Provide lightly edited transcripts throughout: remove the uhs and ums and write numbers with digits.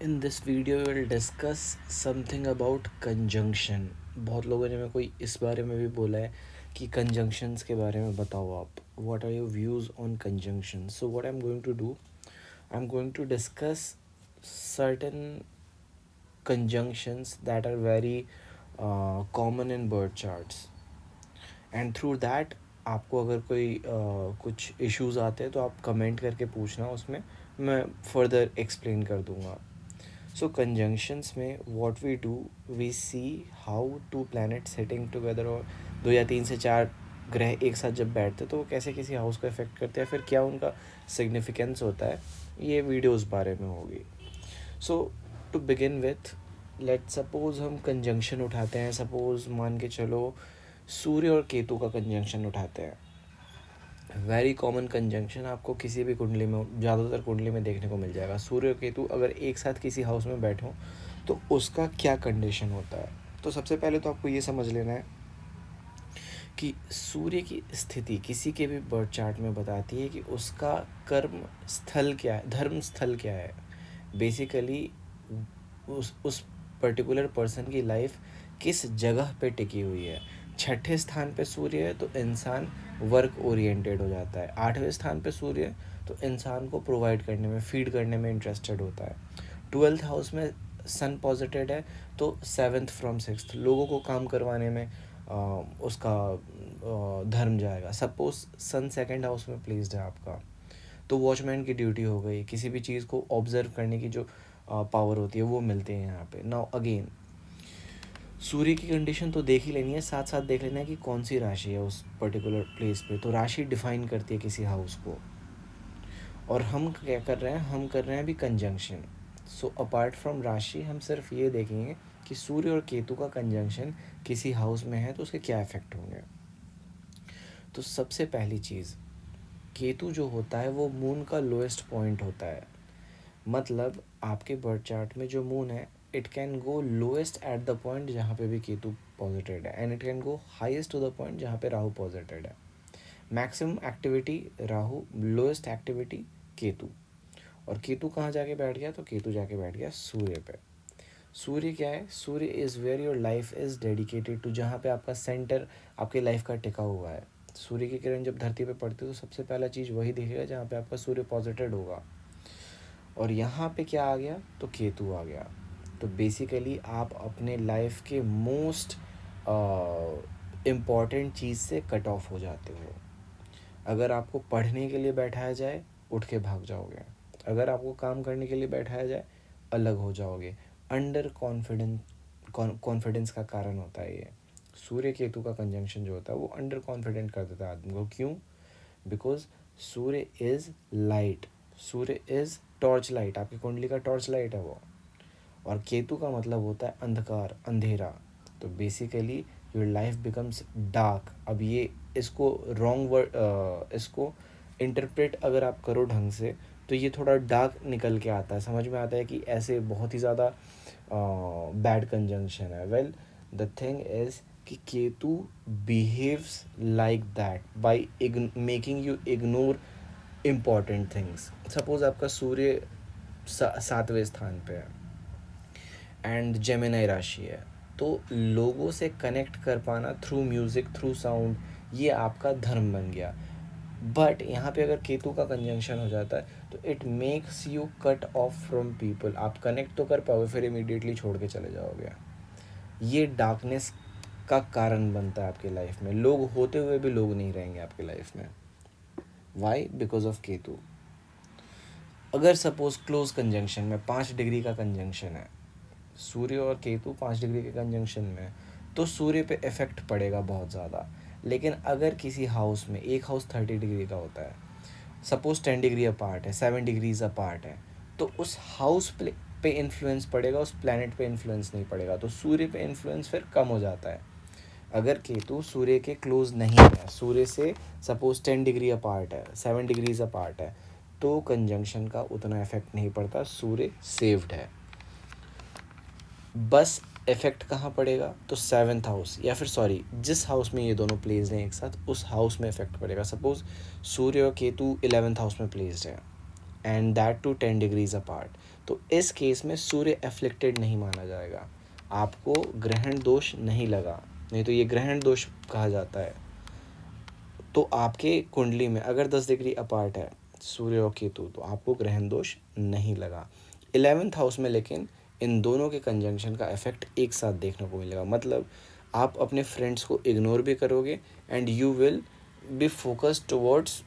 In this video will discuss something about conjunction. बहुत लोगों ने मेरे को इस बारे में भी बोला है कि कंजंक्शंस के बारे में बताओ आप. What are your views on conjunction? So what I am going to do, I am going to discuss certain conjunctions that are very common in birth charts. And through that आपको अगर कोई कुछ issues आते हैं तो आप comment करके पूछना, उसमें मैं फर्दर एक्सप्लेन कर दूंगा. सो कंजंक्शंस में what we do, we see how two planet setting together, और दो या तीन से चार ग्रह एक साथ जब बैठते तो वो कैसे किसी हाउस को इफेक्ट करते हैं, फिर क्या उनका सिग्निफिकेंस होता है, ये वीडियो उस बारे में होगी. So to begin with, let suppose हम कंजंक्शन उठाते हैं. सपोज मान के चलो सूर्य और केतु का कंजंक्शन उठाते हैं. वेरी कॉमन कंजंक्शन आपको किसी भी कुंडली में, ज़्यादातर कुंडली में देखने को मिल जाएगा. सूर्य और केतु अगर एक साथ किसी हाउस में बैठे हों तो उसका क्या कंडीशन होता है. तो सबसे पहले तो आपको ये समझ लेना है कि सूर्य की स्थिति किसी के भी बर्थ चार्ट में बताती है कि उसका कर्म स्थल क्या है, धर्म स्थल क्या है. बेसिकली उस पर्टिकुलर पर्सन की लाइफ किस जगह पे टिकी हुई है. छठे स्थान पे सूर्य है तो इंसान वर्क ओरिएंटेड हो जाता है. आठवें स्थान पे सूर्य है तो इंसान को प्रोवाइड करने में, फीड करने में इंटरेस्टेड होता है. 12th हाउस में सन पॉजिटेड है तो 7th फ्रॉम 6th लोगों को काम करवाने में उसका धर्म जाएगा. सपोज सन सेकंड हाउस में प्लेस्ड है आपका, तो वॉचमैन की ड्यूटी हो गई. किसी भी चीज़ को ऑब्जर्व करने की जो पावर होती है वो मिलती है यहाँ पे. नाउ अगेन, सूर्य की कंडीशन तो देख ही लेनी है, साथ साथ देख लेना है कि कौन सी राशि है उस पर्टिकुलर प्लेस पे. तो राशि डिफाइन करती है किसी हाउस को. और हम क्या कर रहे हैं, हम कर रहे हैं अभी कंजंक्शन. सो अपार्ट फ्रॉम राशि हम सिर्फ ये देखेंगे कि सूर्य और केतु का कंजंक्शन किसी हाउस में है तो उसके क्या इफेक्ट होंगे. तो सबसे पहली चीज़, केतु जो होता है वो मून का लोएस्ट पॉइंट होता है. मतलब आपके बर्थ चार्ट में जो मून है, it can go lowest at the point जहाँ पे भी केतु पॉजिटेड है, and it can go highest to the point जहाँ पे राहु पॉजिटेड है. Maximum activity Rahu, lowest activity Ketu. और केतु कहाँ जाके बैठ गया, तो केतु जाके बैठ गया सूर्य पे. सूर्य क्या है, Surya is where your life is dedicated to, जहाँ पे आपका सेंटर आपके लाइफ का टिका हुआ है. सूर्य की किरण जब धरती पे पड़ती है तो सबसे पहला चीज़ वही दिखेगा जहाँ पे आपका सूर्य पॉजिटेड होगा. और यहाँ पे क्या आ गया, तो केतु आ गया. तो बेसिकली आप अपने लाइफ के मोस्ट इम्पॉर्टेंट चीज़ से कट ऑफ हो जाते हो. अगर आपको पढ़ने के लिए बैठाया जाए, उठ के भाग जाओगे. अगर आपको काम करने के लिए बैठाया जाए, अलग हो जाओगे. अंडर कॉन्फिडेंस का कारण होता है ये. सूर्य केतु का कंजंक्शन जो होता है वो अंडर कॉन्फिडेंट कर देता है आदमी को. क्यों? Because Surya is light, Surya is torch light, आपकी कुंडली का टॉर्च लाइट है वो. और केतु का मतलब होता है अंधकार, अंधेरा. तो basically your life becomes dark. अब ये इसको रॉन्ग वर्ड, इसको इंटरप्रेट अगर आप करो ढंग से तो ये थोड़ा डार्क निकल के आता है, समझ में आता है कि ऐसे बहुत ही ज़्यादा बैड कंजंक्शन है. वेल, द थिंग इज़ कि Ketu behaves like that by making you ignore important things. Suppose आपका सूर्य 7वें स्थान पे है एंड जेमिनी राशि है, तो लोगों से कनेक्ट कर पाना थ्रू म्यूज़िक, थ्रू साउंड, ये आपका धर्म बन गया. बट यहाँ पे अगर केतु का कंजंक्शन हो जाता है तो it makes you cut off from people. आप कनेक्ट तो कर पाओगे, फिर इमीडिएटली छोड़ के चले जाओगे. ये डार्कनेस का कारण बनता है आपकी लाइफ में. लोग होते हुए भी लोग नहीं रहेंगे आपकी लाइफ में. वाई? Because of Ketu. अगर सपोज क्लोज कंजंक्शन में 5 डिग्री का कंजंक्शन है, सूर्य और केतु 5 डिग्री के कंजंक्शन में, तो सूर्य पे इफेक्ट पड़ेगा बहुत ज़्यादा. लेकिन अगर किसी हाउस में, एक हाउस 30 डिग्री का होता है, सपोज 10 डिग्री अपार्ट है, 7 डिग्रीज अपार्ट है, तो उस हाउस पे इन्फ्लुएंस पड़ेगा, उस प्लानट पे इन्फ्लुएंस नहीं पड़ेगा. तो सूर्य पे इन्फ्लुएंस फिर कम हो जाता है. अगर केतु सूर्य के क्लोज नहीं है, सूर्य से सपोज 10 डिग्री अपार्ट है, 7 डिग्रीज अपार्ट है, तो कंजंक्शन का उतना इफेक्ट नहीं पड़ता, सूर्य सेव्ड है. बस इफेक्ट कहाँ पड़ेगा, तो 7th हाउस, या फिर सॉरी, जिस हाउस में ये दोनों प्लेस्ड हैं एक साथ, उस हाउस में इफेक्ट पड़ेगा. सपोज सूर्य और केतु 11th हाउस में प्लेस्ड है. And that two 10 degrees apart. तो इस केस में सूर्य एफ्लिक्टेड नहीं माना जाएगा, आपको ग्रहण दोष नहीं लगा, नहीं तो ये ग्रहण दोष कहा जाता है। तो आपके कुंडली में अगर 10 डिग्री अपार्ट है सूर्य और केतु तो आपको ग्रहण दोष नहीं लगा। 11th हाउस में लेकिन इन दोनों के कंजंक्शन का इफेक्ट एक साथ देखने को मिलेगा, मतलब आप अपने फ्रेंड्स को इग्नोर भी करोगे and you will be focused towards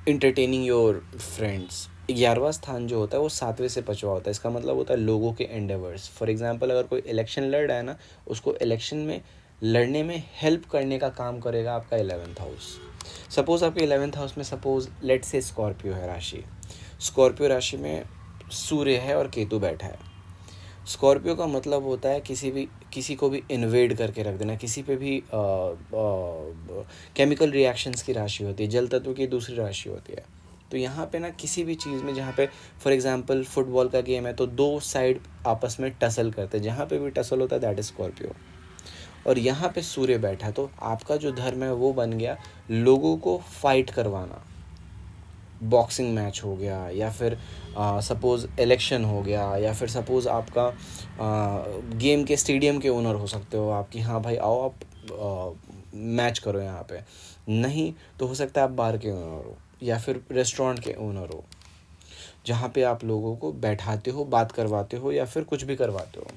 entertaining your friends. 11वां स्थान जो होता है वो 7वें से 5वां होता है, इसका मतलब होता है लोगों के एंडेवर्स। फॉर एग्जांपल अगर कोई इलेक्शन लड़ रहा है ना, उसको इलेक्शन में लड़ने में हेल्प करने का काम करेगा आपका 11th हाउस। सपोज आपके 11th हाउस में सपोज लेट्स से स्कॉर्पियो है राशि, स्कॉर्पियो राशि में सूर्य है और केतु बैठा है। स्कॉर्पियो का मतलब होता है किसी को भी इन्वेड करके रख देना, किसी पे भी केमिकल रिएक्शंस की राशि होती है, जल तत्व की दूसरी राशि होती है। तो यहाँ पे ना किसी भी चीज़ में जहाँ पे फॉर एग्जांपल फुटबॉल का गेम है तो दो साइड आपस में टसल करते हैं, जहाँ पे भी टसल होता है दैट इज स्कॉर्पियो। और यहाँ पे सूर्य बैठा तो आपका जो धर्म है वो बन गया लोगों को फाइट करवाना, बॉक्सिंग मैच हो गया या फिर सपोज़ इलेक्शन हो गया या फिर सपोज़ आपका गेम के स्टेडियम के ओनर हो सकते हो आप कि हाँ भाई आओ आप मैच करो यहाँ पे, नहीं तो हो सकता है आप बार के ओनर हो या फिर रेस्टोरेंट के ओनर हो जहाँ पे आप लोगों को बैठाते हो, बात करवाते हो या फिर कुछ भी करवाते हो,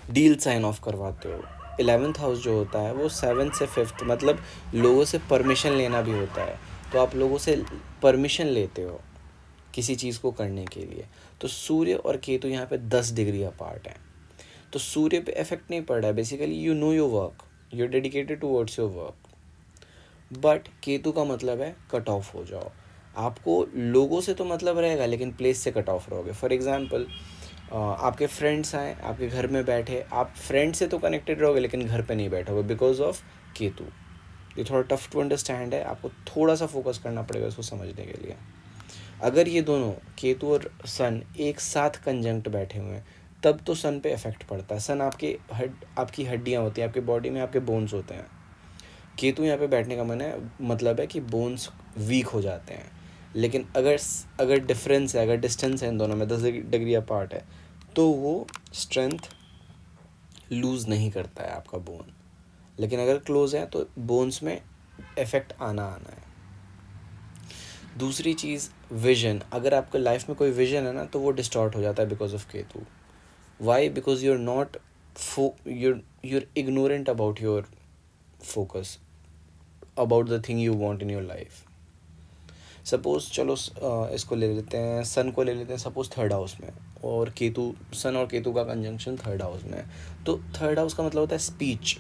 डील साइन ऑफ करवाते हो। 11th हाउस जो होता है वो 7 से 5th मतलब लोगों से परमिशन लेना भी होता है, तो आप लोगों से परमिशन लेते हो किसी चीज़ को करने के लिए। तो सूर्य और केतु यहाँ पे 10 डिग्री अपार्ट है, तो सूर्य पे इफेक्ट नहीं पड़ रहा है, basically you know your work, you are dedicated towards your work. But Ketu का मतलब है कट ऑफ हो जाओ, आपको लोगों से तो मतलब रहेगा लेकिन प्लेस से कट ऑफ रहोगे। फॉर एग्जांपल आपके फ्रेंड्स आए आपके घर में बैठे, आप फ्रेंड से तो कनेक्टेड रहोगे लेकिन घर पे नहीं बैठोगे बिकॉज ऑफ केतु। ये थोड़ा टफ टू अंडरस्टैंड है, आपको थोड़ा सा फोकस करना पड़ेगा इसको समझने के लिए। अगर ये दोनों केतु और सन एक साथ कंजंक्ट बैठे हुए हैं तब तो सन पे इफेक्ट पड़ता है। सन आपकी हड्डियाँ होती हैं, आपके बॉडी में आपके बोन्स होते हैं। केतु यहाँ पे बैठने का मतलब है कि बोन्स वीक हो जाते हैं। लेकिन अगर डिफरेंस है, अगर डिस्टेंस है इन दोनों में 10 डिग्री अपार्ट है तो वो स्ट्रेंथ लूज़ नहीं करता है आपका बोन। लेकिन अगर क्लोज है तो बोन्स में इफेक्ट आना है। दूसरी चीज़ विजन, अगर आपके लाइफ में कोई विजन है ना तो वो डिस्टॉर्ट हो जाता है because of Ketu. Why? Because you are not you're ignorant about your focus, about the thing you want in your life. Suppose चलो इसको ले लेते हैं, सन को ले लेते हैं सपोज 3rd हाउस में, और केतु, सन और केतु का कंजंक्शन 3rd हाउस में है। तो 3rd हाउस का मतलब होता है स्पीच,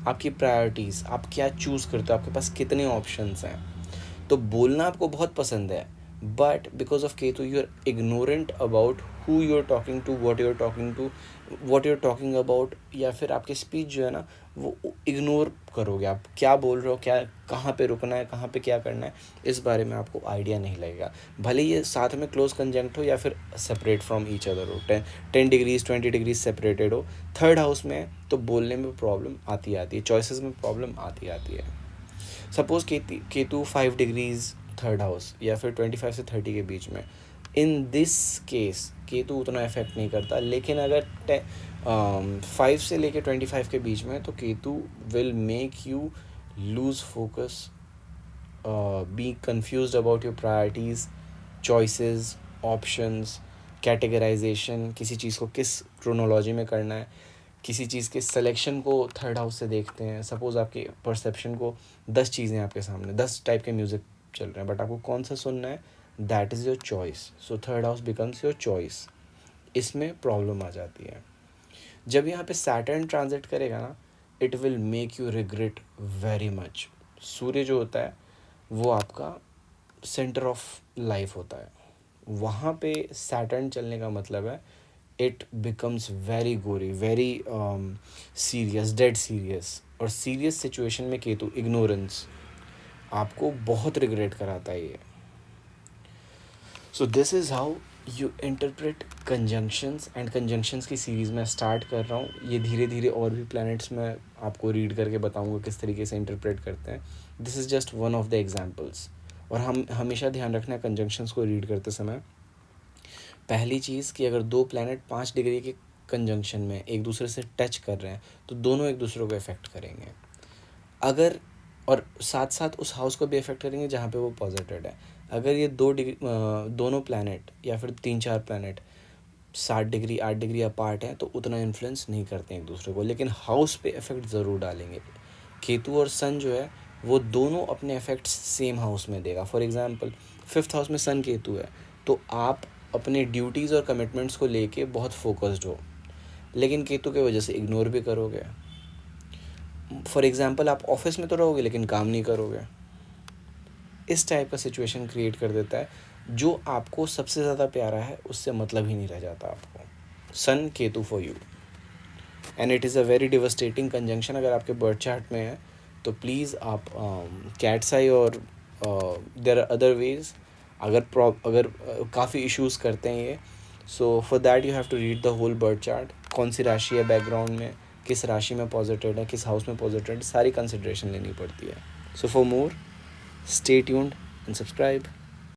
आपकी प्रायोरिटीज़, आप क्या चूज़ करते हो, आपके पास कितने ऑप्शंस हैं। तो बोलना आपको बहुत पसंद है but because of Ketu you are ignorant about who you are talking to, what you are talking about, या फिर आपकी स्पीच जो है ना वो इग्नोर करोगे, आप क्या बोल रहे हो, क्या कहाँ पे रुकना है, कहाँ पे क्या करना है, इस बारे में आपको आइडिया नहीं लगेगा। भले ये साथ में क्लोज कंजंक्ट हो या फिर सेपरेट फ्रॉम ईच अदर हो, 10 डिग्रीज 20 डिग्रीज सेपरेटेड हो, 3rd हाउस में तो बोलने में प्रॉब्लम आती है, चॉइसेस में प्रॉब्लम आती है। Suppose Ketu 5 degrees 3rd house या फिर 25 से 30 के बीच में, इन दिस केस केतु उतना इफेक्ट नहीं करता। लेकिन अगर 5 से लेके 25 के बीच में तो Ketu will make you lose focus, be confused about your priorities, choices, options, categorisation, किसी चीज़ को किस क्रोनोलॉजी में करना है, किसी चीज़ के सिलेक्शन को 3rd हाउस से देखते हैं। सपोज़ आपके परसेप्शन को 10 चीज़ें आपके सामने, 10 टाइप के म्यूज़िक चल रहे हैं बट आपको कौन सा सुनना है, that is your choice. So 3rd house becomes your choice. इसमें प्रॉब्लम आ जाती है जब यहाँ पे सैटर्न ट्रांजिट करेगा ना, it will make you regret very much. सूर्य जो होता है वो आपका सेंटर ऑफ लाइफ होता है, वहाँ पे सैटर्न चलने का मतलब है इट बिकम्स वेरी गोरी, वेरी सीरियस, डेड सीरियस। और सीरियस सिचुएशन में केतु इग्नोरेंस आपको बहुत रिग्रेट कराता है ये। So this is how you interpret conjunctions, and conjunctions की सीरीज़ मैं स्टार्ट कर रहा हूँ। ये धीरे धीरे और भी प्लैनेट्स मैं आपको रीड करके बताऊँगा किस तरीके से इंटरप्रेट करते हैं। This is just one of the examples. और हम हमेशा ध्यान रखना है कंजंक्शंस को रीड करते समय। पहली चीज़ कि अगर 2 प्लैनेट 5 डिग्री के कंजंक्शन में एक दूसरे से टच कर रहे हैं तो दोनों एक दूसरे को इफ़ेक्ट करेंगे। अगर और साथ साथ उस हाउस को भी इफ़ेक्ट करेंगे जहाँ पे वो पॉजिटेड है। अगर ये दोनों प्लैनेट या फिर 3-4 प्लैनेट 7 डिग्री 8 डिग्री अपार्ट हैं तो उतना इन्फ्लुएंस नहीं करते हैं एक दूसरे को, लेकिन हाउस पे इफ़ेक्ट ज़रूर डालेंगे। केतु और सन जो है वो दोनों अपने इफ़ेक्ट्स सेम हाउस में देगा। फॉर एग्जांपल 5th हाउस में सन केतु है तो आप अपने ड्यूटीज़ और कमिटमेंट्स को लेके बहुत फोकस्ड हो, लेकिन केतु की वजह से इग्नोर भी करोगे। फॉर एग्जांपल आप ऑफिस में तो रहोगे लेकिन काम नहीं करोगे। इस टाइप का सिचुएशन क्रिएट कर देता है। जो आपको सबसे ज़्यादा प्यारा है उससे मतलब ही नहीं रह जाता आपको। Sun Ketu for you, and it is a very devastating conjunction. अगर आपके बर्थ चार्ट में है तो प्लीज़ आप कैट्स आई और देयर आर अदर वेज। अगर काफ़ी इश्यूज़ करते हैं ये, so for that you have to read the whole birth chart. कौन सी राशि है बैकग्राउंड में, किस राशि में पॉजिटेड है, किस हाउस में पॉजिटेड, सारी कंसिडरेशन लेनी पड़ती है। So for more, stay tuned and subscribe.